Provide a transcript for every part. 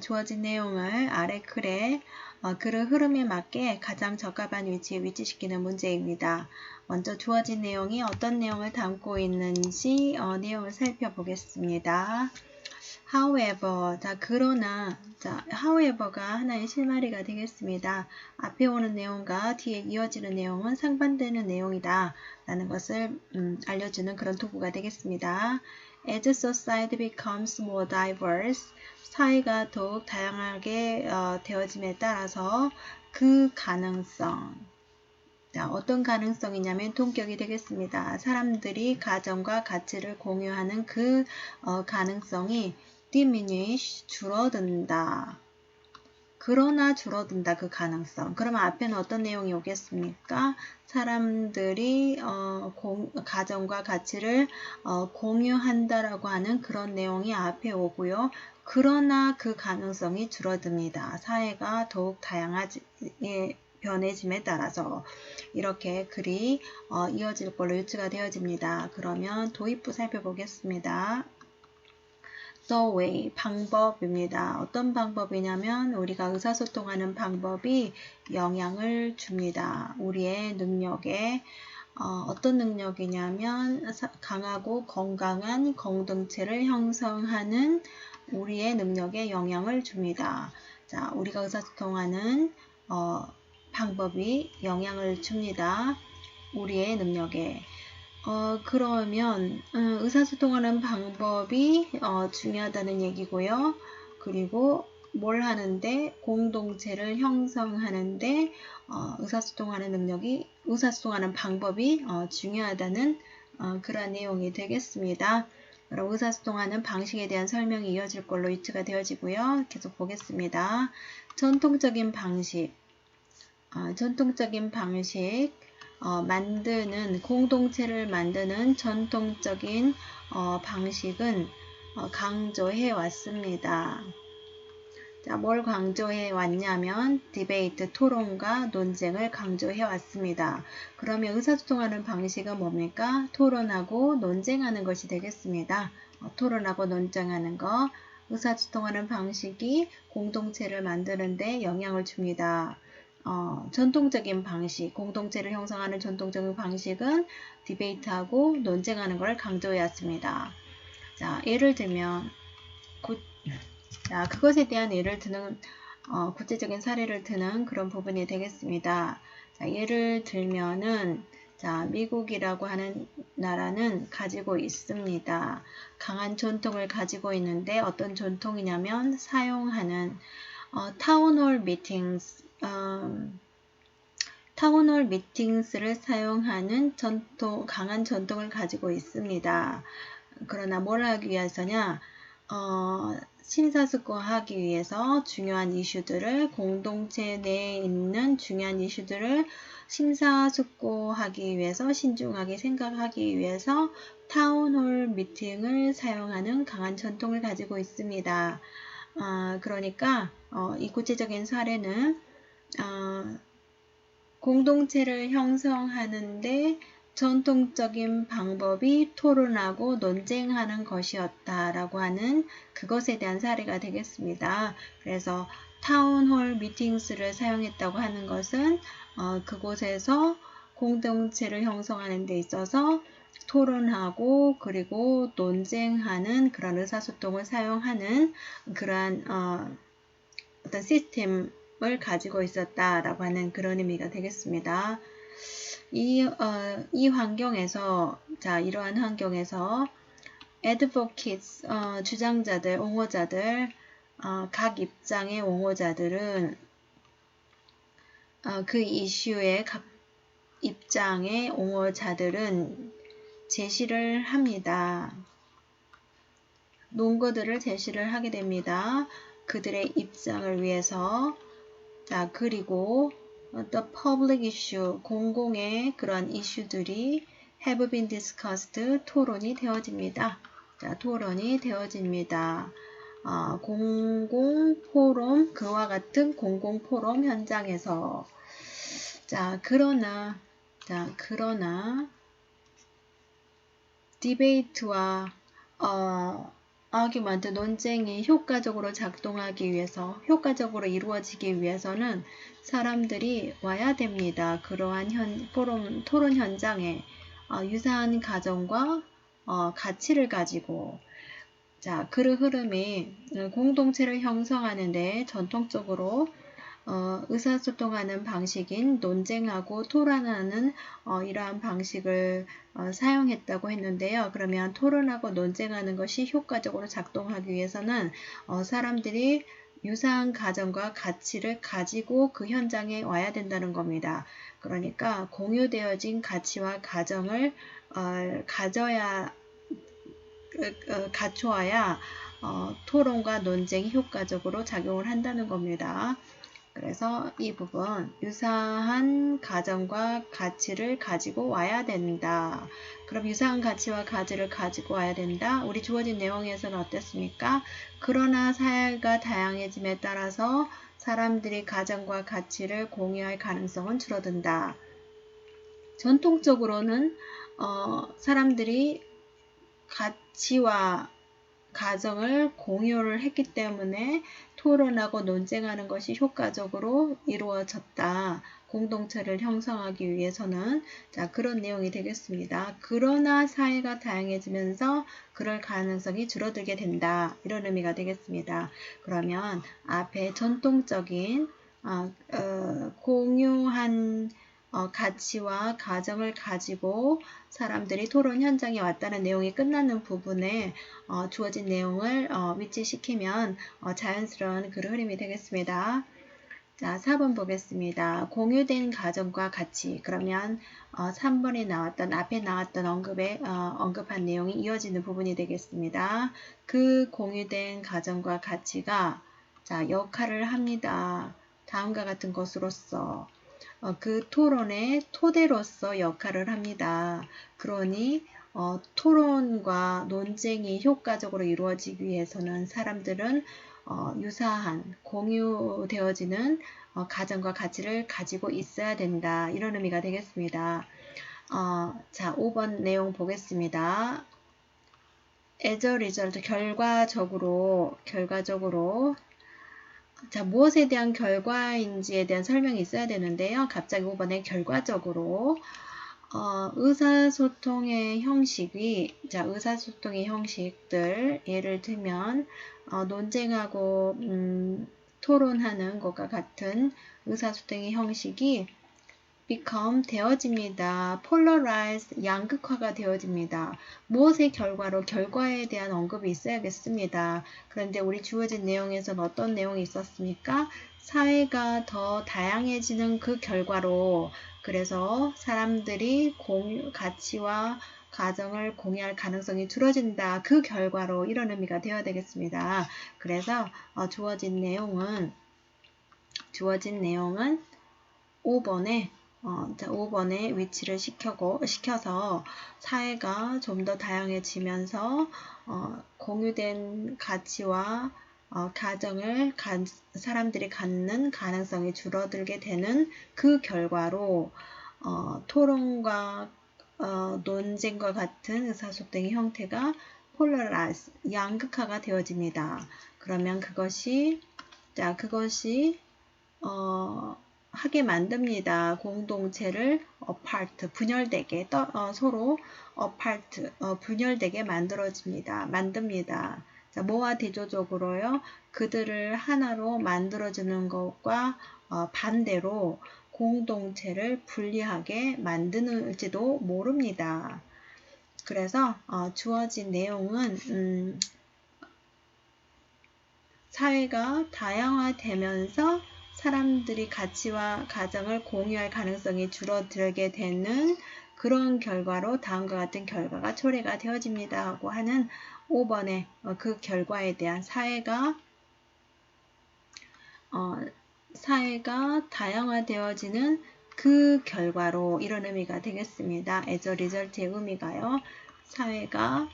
주어진 내용을 아래 글의 글의 흐름에 맞게 가장 적합한 위치에 위치시키는 문제입니다. 먼저 주어진 내용이 어떤 내용을 담고 있는지 내용을 살펴보겠습니다. However, 그러나, however가 하나의 실마리가 되겠습니다. 앞에 오는 내용과 뒤에 이어지는 내용은 상반되는 내용이다 라는 것을 알려주는 그런 도구가 되겠습니다. As society becomes more diverse, 사회가 더욱 다양하게 되어짐에 따라서 그 가능성, 어떤 가능성이냐면 동격이 되겠습니다. 사람들이 가정과 가치를 공유하는 그 가능성이 diminish, 줄어든다. 그러나 줄어든다, 그 가능성. 그러면 앞에는 어떤 내용이 오겠습니까? 사람들이 가정과 가치를 공유한다라고 하는 그런 내용이 앞에 오고요. 그러나 그 가능성이 줄어듭니다. 사회가 더욱 다양하게 변해짐에 따라서 이렇게 글이 이어질 걸로 유추가 되어집니다. 그러면 도입부 살펴보겠습니다. The way, 방법입니다. 어떤 방법이냐면 우리가 의사소통하는 방법이 영향을 줍니다. 우리의 능력에 어떤 능력이냐면 강하고 건강한 공동체를 형성하는 우리의 능력에 영향을 줍니다. 자, 우리가 의사소통하는 방법이 영향을 줍니다. 우리의 능력에. 그러면 의사소통하는 방법이 중요하다는 얘기고요. 그리고 뭘 하는데 공동체를 형성하는데 의사소통하는 방법이 중요하다는 그런 내용이 되겠습니다. 그럼 의사소통하는 방식에 대한 설명이 이어질 걸로 유추가 되어지고요. 계속 보겠습니다. 전통적인 방식, 공동체를 만드는 전통적인 방식은 강조해 왔습니다. 자, 뭘 강조해 왔냐면 디베이트, 토론과 논쟁을 강조해 왔습니다. 그러면 의사소통하는 방식은 뭡니까? 토론하고 논쟁하는 것이 되겠습니다. 토론하고 논쟁하는 거, 의사소통하는 방식이 공동체를 만드는데 영향을 줍니다. 전통적인 방식, 공동체를 형성하는 전통적인 방식은 디베이트하고 논쟁하는 걸 강조해 왔습니다. 자, 예를 들면 그것에 대한 예를 드는 구체적인 사례를 드는 그런 부분이 되겠습니다. 자, 예를 들면은 미국이라고 하는 나라는 가지고 있습니다. 강한 전통을 가지고 있는데 어떤 전통이냐면 사용하는 타운홀 미팅스를 사용하는 강한 전통을 가지고 있습니다. 그러나 뭘 하기 위해서냐? 심사숙고하기 위해서 중요한 이슈들을 공동체 내에 있는 중요한 이슈들을 심사숙고하기 위해서 신중하게 생각하기 위해서 타운홀 미팅을 사용하는 강한 전통을 가지고 있습니다. 그러니까 이 구체적인 사례는 공동체를 형성하는데 전통적인 방법이 토론하고 논쟁하는 것이었다라고 하는 그것에 대한 사례가 되겠습니다. 그래서 타운홀 미팅스를 사용했다고 하는 것은 그곳에서 공동체를 형성하는 데 있어서 토론하고 그리고 논쟁하는 그런 의사소통을 사용하는 그러한 어떤 시스템을 가지고 있었다라고 하는 그런 의미가 되겠습니다. 이 환경에서, 이러한 환경에서 advocates, 주장자들, 옹호자들, 각 입장의 옹호자들은 그 이슈의 각 입장의 옹호자들은 제시를 합니다. 논거들을 제시를 하게 됩니다. 그들의 입장을 위해서. 자, 그리고 the public issue, 공공의 그런 이슈들이 have been discussed, 토론이 되어집니다. 자, 토론이 되어집니다. 공공 포럼, 그와 같은 공공 포럼 현장에서. 그러나 디베이트와 아규먼트 논쟁이 효과적으로 작동하기 위해서, 효과적으로 이루어지기 위해서는 사람들이 와야 됩니다. 그러한 토론 현장에 유사한 가정과 가치를 가지고 자, 그 흐름이 공동체를 형성하는데 전통적으로 의사소통하는 방식인 논쟁하고 토론하는 이러한 방식을 사용했다고 했는데요. 그러면 토론하고 논쟁하는 것이 효과적으로 작동하기 위해서는 사람들이 유사한 가정과 가치를 가지고 그 현장에 와야 된다는 겁니다. 그러니까 공유되어진 가치와 가정을 갖춰야 토론과 논쟁이 효과적으로 작용을 한다는 겁니다. 그래서 이 부분 유사한 가정과 가치를 가지고 와야 된다. 그럼 유사한 가치와 가치를 가지고 와야 된다. 우리 주어진 내용에서는 어땠습니까? 그러나 사회가 다양해짐에 따라서 사람들이 가정과 가치를 공유할 가능성은 줄어든다. 전통적으로는 사람들이 가치와 가정을 공유를 했기 때문에 토론하고 논쟁하는 것이 효과적으로 이루어졌다. 공동체를 형성하기 위해서는 자 그런 내용이 되겠습니다. 그러나 사회가 다양해지면서 그럴 가능성이 줄어들게 된다. 이런 의미가 되겠습니다. 그러면 앞에 전통적인 공유한 가치와 가정을 가지고 사람들이 토론 현장에 왔다는 내용이 끝나는 부분에 주어진 내용을 위치시키면 자연스러운 그 흐름이 되겠습니다. 자, 4번 보겠습니다. 공유된 가정과 가치. 그러면 3번에 나왔던 앞에 나왔던 언급한 내용이 이어지는 부분이 되겠습니다. 그 공유된 가정과 가치가 자, 역할을 합니다. 다음과 같은 것으로서 그 토론의 토대로서 역할을 합니다. 그러니 토론과 논쟁이 효과적으로 이루어지기 위해서는 사람들은 유사한 공유되어지는 가정과 가치를 가지고 있어야 된다. 이런 의미가 되겠습니다. 자, 5번 내용 보겠습니다. as a result, 결과적으로 자, 무엇에 대한 결과인지에 대한 설명이 있어야 되는데요. 갑자기 5번에 결과적으로 의사소통의 형식들 예를 들면 논쟁하고 토론하는 것과 같은 의사소통의 형식이 become 되어집니다. polarize 양극화가 되어집니다. 무엇의 결과로 결과에 대한 언급이 있어야겠습니다. 그런데 우리 주어진 내용에서는 어떤 내용이 있었습니까? 사회가 더 다양해지는 그 결과로 그래서 사람들이 가치와 가정을 공유할 가능성이 줄어진다. 그 결과로 이런 의미가 되어야 되겠습니다. 그래서 주어진 내용은 5번에 5번에 위치를 시켜서 사회가 좀 더 다양해지면서 공유된 가치와 가정을 사람들이 갖는 가능성이 줄어들게 되는 그 결과로 토론과 논쟁과 같은 의사소통의 형태가 폴라라이즈, 양극화가 되어집니다. 그러면 그것이 하게 만듭니다. 공동체를 apart, 분열되게 서로 apart, 분열되게 만듭니다. 자, 뭐와 대조적으로요? 그들을 하나로 만들어주는 것과 반대로 공동체를 분리하게 만드는지도 모릅니다. 그래서 주어진 내용은 사회가 다양화되면서 사람들이 가치와 가정을 공유할 가능성이 줄어들게 되는 그런 결과로 다음과 같은 결과가 초래가 되어집니다 하고 하는 5번의 그 결과에 대한 사회가 다양화되어지는 그 결과로 이런 의미가 되겠습니다. as a result의 의미가요. 사회가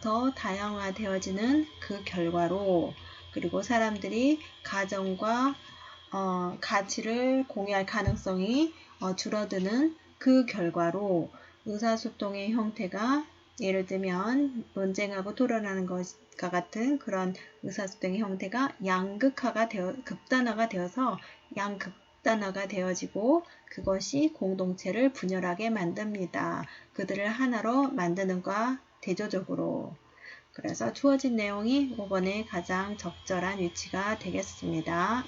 더 다양화되어지는 그 결과로 그리고 사람들이 가정과 가치를 공유할 가능성이 줄어드는 그 결과로 의사소통의 형태가 예를 들면 논쟁하고 토론하는 것과 같은 그런 의사소통의 형태가 급단화가 되어서 양극단화가 되어지고 그것이 공동체를 분열하게 만듭니다. 그들을 하나로 만드는 것과 대조적으로. 그래서 주어진 내용이 5번에 가장 적절한 위치가 되겠습니다.